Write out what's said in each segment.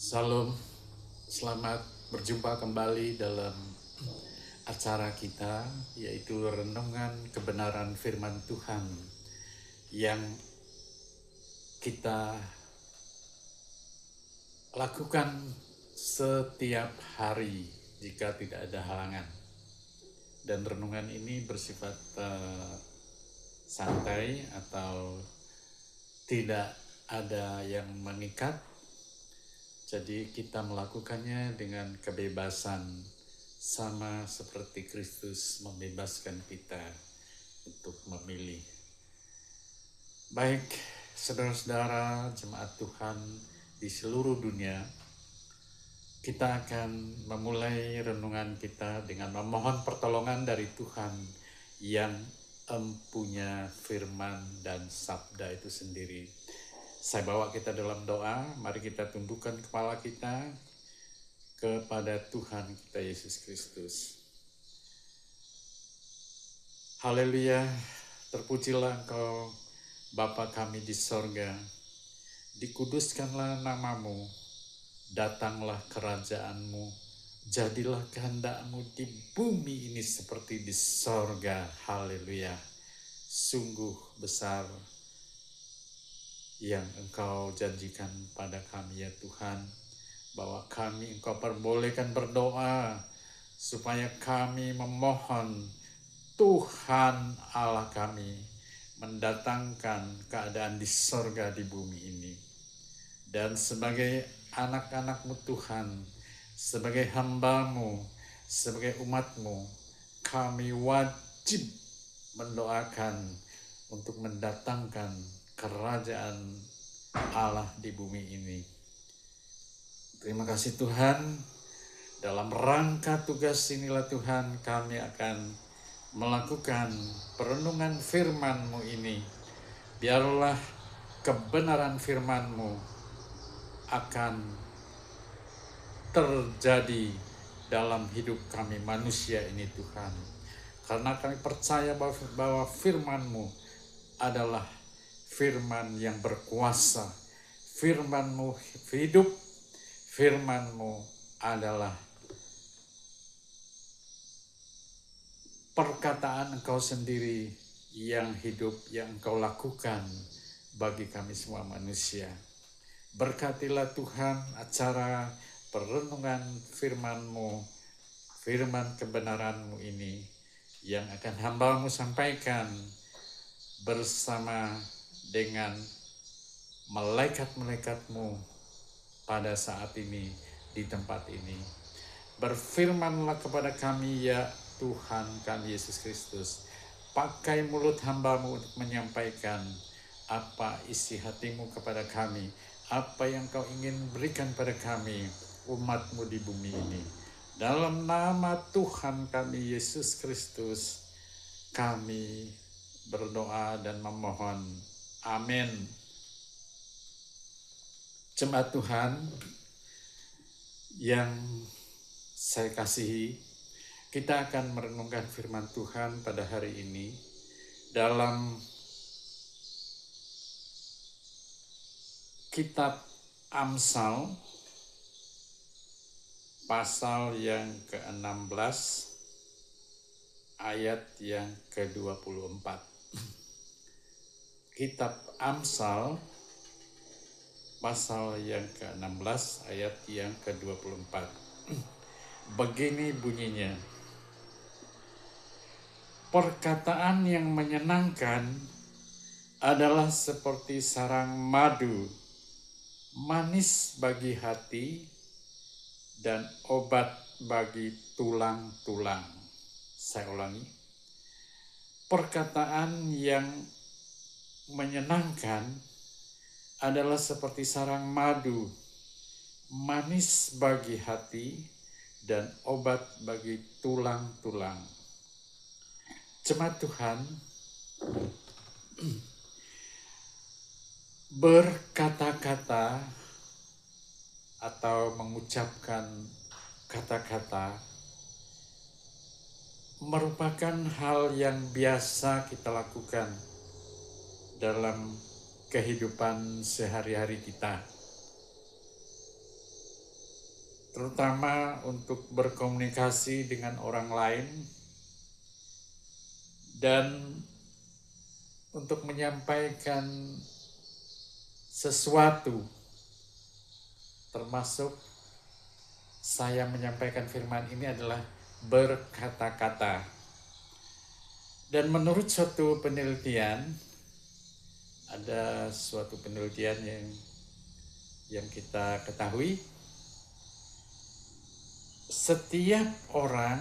Salam, selamat berjumpa kembali dalam acara kita, yaitu renungan kebenaran firman Tuhan yang kita lakukan setiap hari jika tidak ada halangan. Dan renungan ini bersifat santai atau tidak ada yang mengikat. Jadi kita melakukannya dengan kebebasan, sama seperti Kristus membebaskan kita untuk memilih. Baik, saudara-saudara jemaat Tuhan di seluruh dunia, kita akan memulai renungan kita dengan memohon pertolongan dari Tuhan yang empunya firman dan sabda itu sendiri. Saya bawa kita dalam doa, mari kita tundukkan kepala kita kepada Tuhan kita Yesus Kristus. Haleluya, terpujilah Engkau Bapa kami di sorga, dikuduskanlah namamu, datanglah kerajaanmu, jadilah kehendakmu di bumi ini seperti di sorga. Haleluya, sungguh besar yang Engkau janjikan pada kami ya Tuhan, bahwa kami Engkau perbolehkan berdoa supaya kami memohon Tuhan Allah kami mendatangkan keadaan di sorga di bumi ini. Dan sebagai anak-anak-Mu Tuhan, sebagai hamba-Mu, sebagai umat-Mu, kami wajib mendoakan untuk mendatangkan kerajaan Allah di bumi ini. Terima kasih Tuhan, dalam rangka tugas inilah Tuhan kami akan melakukan perenungan firman-Mu ini. Biarlah kebenaran firman-Mu akan terjadi dalam hidup kami manusia ini Tuhan. Karena kami percaya bahwa firman-Mu adalah firman yang berkuasa, firman-Mu hidup, firman-Mu adalah perkataan Engkau sendiri yang hidup, yang Engkau lakukan bagi kami semua manusia. Berkatilah Tuhan acara perenungan firman-Mu, firman kebenaran-Mu ini yang akan hamba-Mu sampaikan bersama dengan malaikat-malaikat-Mu pada saat ini di tempat ini. Berfirmanlah kepada kami ya Tuhan kami Yesus Kristus. Pakai mulut hamba-Mu untuk menyampaikan apa isi hati-Mu kepada kami, apa yang Kau ingin berikan pada kami, umat-Mu di bumi ini. Dalam nama Tuhan kami Yesus Kristus, kami berdoa dan memohon. Amin. Jemaat Tuhan yang saya kasihi, kita akan merenungkan firman Tuhan pada hari ini dalam kitab Amsal pasal yang ke-16 ayat yang ke-24. Kitab Amsal pasal yang ke-16 ayat yang ke-24. Begini bunyinya. Perkataan yang menyenangkan adalah seperti sarang madu, manis bagi hati dan obat bagi tulang-tulang. Saya ulangi. Perkataan yang menyenangkan adalah seperti sarang madu, manis bagi hati dan obat bagi tulang-tulang. Jemaat Tuhan, berkata-kata atau mengucapkan kata-kata merupakan hal yang biasa kita lakukan dalam kehidupan sehari-hari kita. terutama untuk berkomunikasi dengan orang lain dan untuk menyampaikan sesuatu, termasuk saya menyampaikan firman ini adalah berkata-kata. Dan menurut suatu penelitian, ada suatu penelitian yang kita ketahui, setiap orang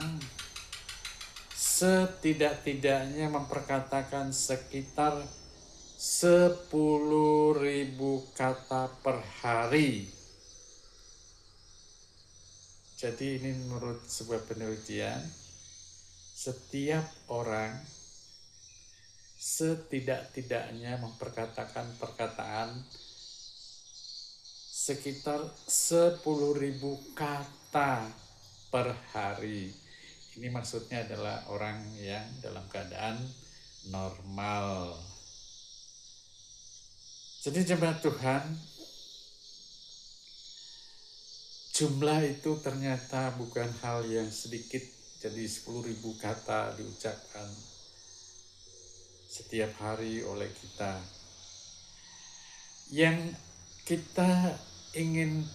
setidak-tidaknya memperkatakan sekitar 10.000 kata per hari. Jadi ini menurut sebuah penelitian, setiap orang setidak-tidaknya memperkatakan perkataan sekitar 10.000 kata per hari. Ini maksudnya adalah orang yang dalam keadaan normal. Jadi jemaat Tuhan, jumlah itu ternyata bukan hal yang sedikit. Jadi 10.000 kata diucapkan setiap hari oleh kita. Yang kita ingin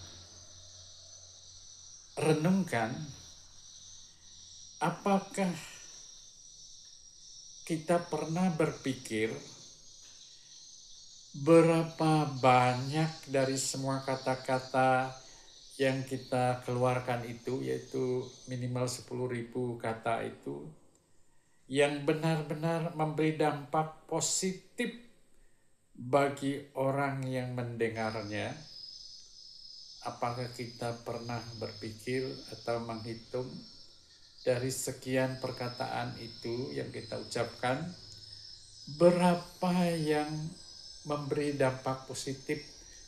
renungkan, apakah kita pernah berpikir berapa banyak dari semua kata-kata yang kita keluarkan itu, yaitu minimal 10.000 kata itu, yang benar-benar memberi dampak positif bagi orang yang mendengarnya? Apakah kita pernah berpikir atau menghitung dari sekian perkataan itu yang kita ucapkan, berapa yang memberi dampak positif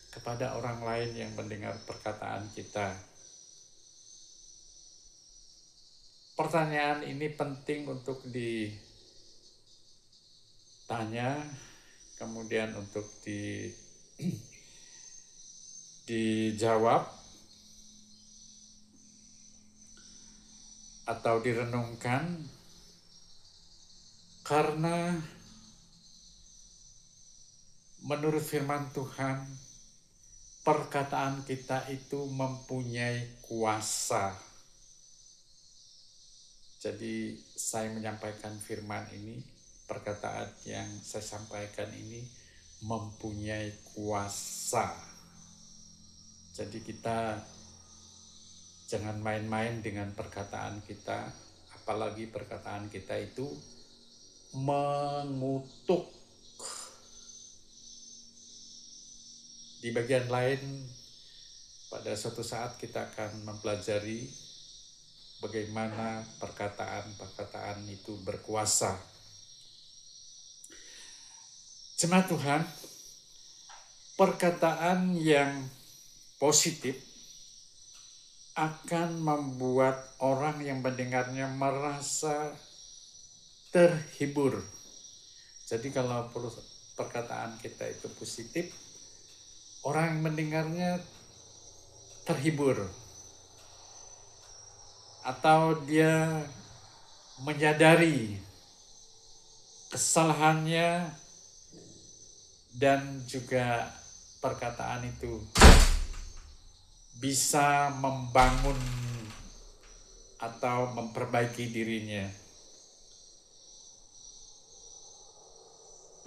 kepada orang lain yang mendengar perkataan kita? Pertanyaan ini penting untuk ditanya, kemudian untuk dijawab atau direnungkan, karena menurut firman Tuhan, perkataan kita itu mempunyai kuasa. Jadi saya menyampaikan firman ini, perkataan yang saya sampaikan ini mempunyai kuasa. Jadi kita jangan main-main dengan perkataan kita, apalagi perkataan kita itu mengutuk. Di bagian lain, pada suatu saat kita akan mempelajari bagaimana perkataan-perkataan itu berkuasa. Jemaat Tuhan, perkataan yang positif akan membuat orang yang mendengarnya merasa terhibur. Jadi kalau perkataan kita itu positif, orang yang mendengarnya terhibur. Atau dia menyadari kesalahannya dan juga perkataan itu bisa membangun atau memperbaiki dirinya.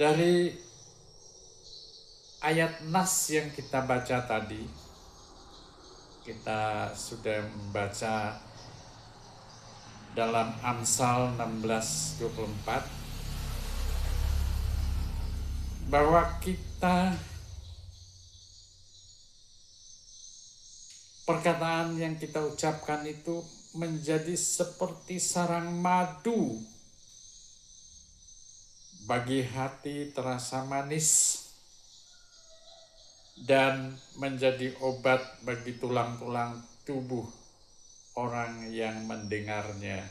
Dari ayat nas yang kita baca tadi, kita sudah membaca dalam Amsal 16:24 bahwa perkataan yang kita ucapkan itu menjadi seperti sarang madu bagi hati, terasa manis, dan menjadi obat bagi tulang-tulang tubuh orang yang mendengarnya.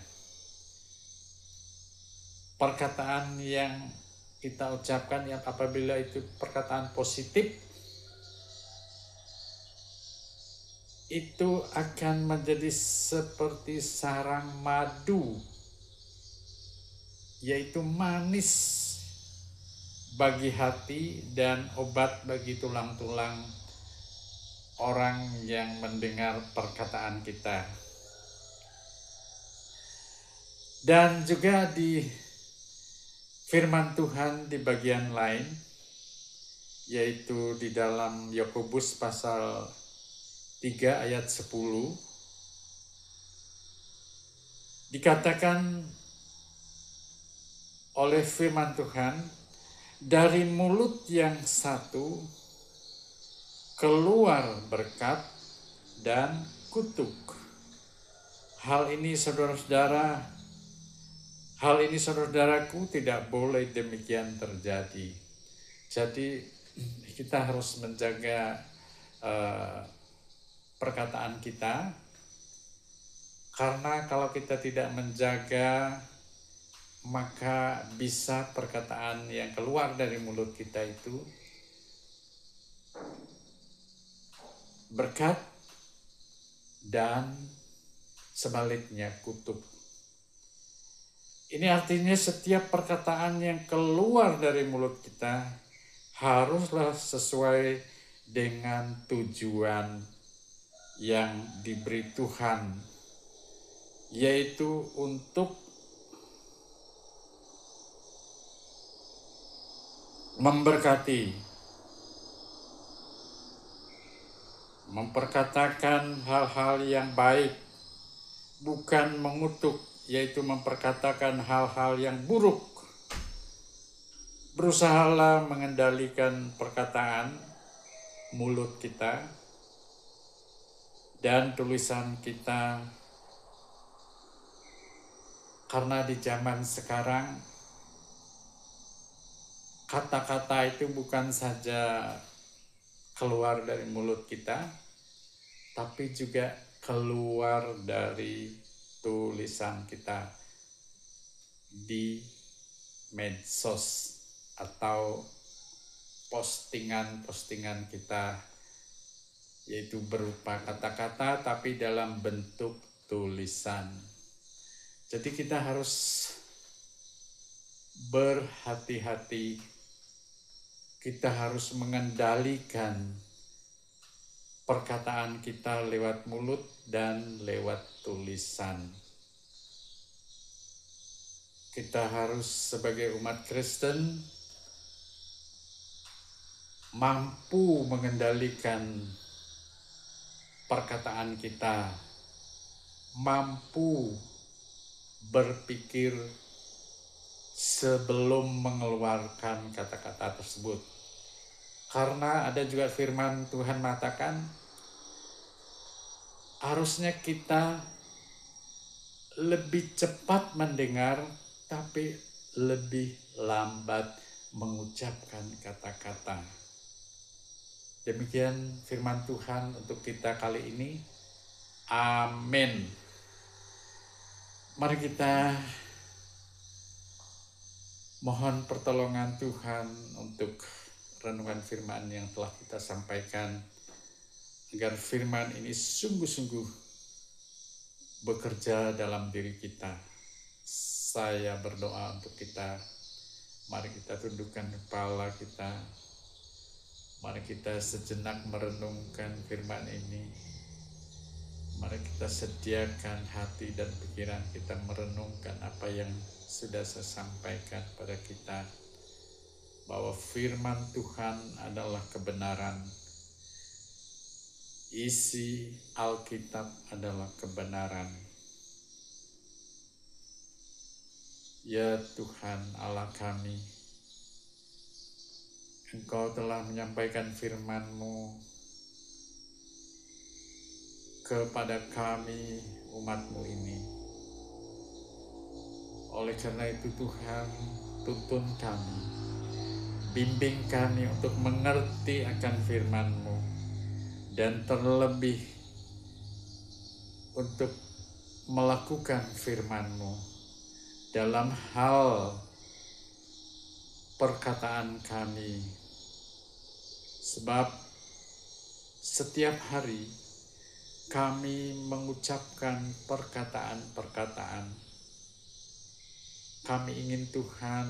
Perkataan yang kita ucapkan, yang apabila itu perkataan positif, itu akan menjadi seperti sarang madu, yaitu manis bagi hati dan obat bagi tulang-tulang orang yang mendengar perkataan kita. Dan juga di firman Tuhan di bagian lain, yaitu di dalam Yakobus pasal 3 ayat 10, dikatakan oleh firman Tuhan, dari mulut yang satu keluar berkat dan kutuk. Hal ini saudara-saudaraku tidak boleh demikian terjadi. Jadi kita harus menjaga perkataan kita, karena kalau kita tidak menjaga, maka bisa perkataan yang keluar dari mulut kita itu berkat dan sebaliknya kutuk. Ini artinya setiap perkataan yang keluar dari mulut kita haruslah sesuai dengan tujuan yang diberi Tuhan, yaitu untuk memberkati, memperkatakan hal-hal yang baik, bukan mengutuk, yaitu memperkatakan hal-hal yang buruk. Berusahalah mengendalikan perkataan mulut kita dan tulisan kita, karena di zaman sekarang kata-kata itu bukan saja keluar dari mulut kita, tapi juga keluar dari tulisan kita di medsos atau postingan-postingan kita, yaitu berupa kata-kata tapi dalam bentuk tulisan. Jadi kita harus berhati-hati. Kita harus mengendalikan perkataan kita lewat mulut dan lewat tulisan. Kita harus sebagai umat Kristen mampu mengendalikan perkataan kita, mampu berpikir sebelum mengeluarkan kata-kata tersebut. Karena ada juga firman Tuhan mengatakan, harusnya kita lebih cepat mendengar, tapi lebih lambat mengucapkan kata-kata. Demikian firman Tuhan untuk kita kali ini. Amin. Mari kita mohon pertolongan Tuhan untuk renungan firman yang telah kita sampaikan, agar firman ini sungguh-sungguh bekerja dalam diri kita. Saya berdoa untuk kita. Mari kita tundukkan kepala kita. Mari kita sejenak merenungkan firman ini. Mari kita sediakan hati dan pikiran kita merenungkan apa yang sudah saya sampaikan pada kita, bahwa firman Tuhan adalah kebenaran. Isi Alkitab adalah kebenaran. Ya Tuhan Allah kami, Engkau telah menyampaikan firman-Mu kepada kami umat-Mu ini. Oleh karena itu Tuhan, tuntun kami, bimbing kami untuk mengerti akan firman-Mu, dan terlebih untuk melakukan firman-Mu dalam hal perkataan kami. Sebab setiap hari kami mengucapkan perkataan-perkataan. Kami ingin Tuhan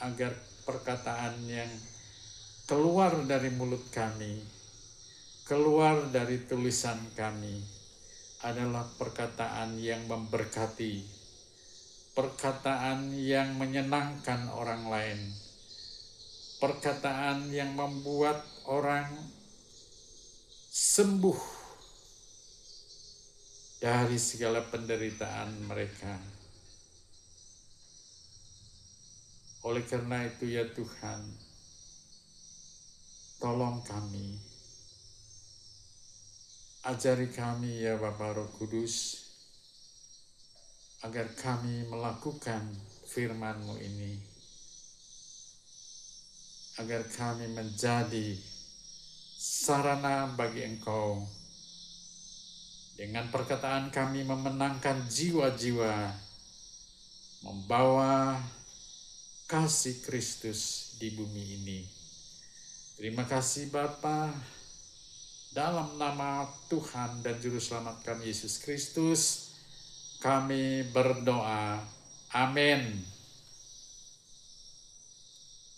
agar perkataan yang keluar dari mulut kami, keluar dari tulisan kami, adalah perkataan yang memberkati, perkataan yang menyenangkan orang lain, perkataan yang membuat orang sembuh dari segala penderitaan mereka. Oleh karena itu ya Tuhan, tolong kami, ajari kami ya Bapa Roh Kudus, agar kami melakukan firman-Mu ini, agar kami menjadi sarana bagi Engkau. Dengan perkataan kami memenangkan jiwa-jiwa, membawa kasih Kristus di bumi ini. Terima kasih Bapa, dalam nama Tuhan dan Juru Selamat kami Yesus Kristus, kami berdoa. Amin.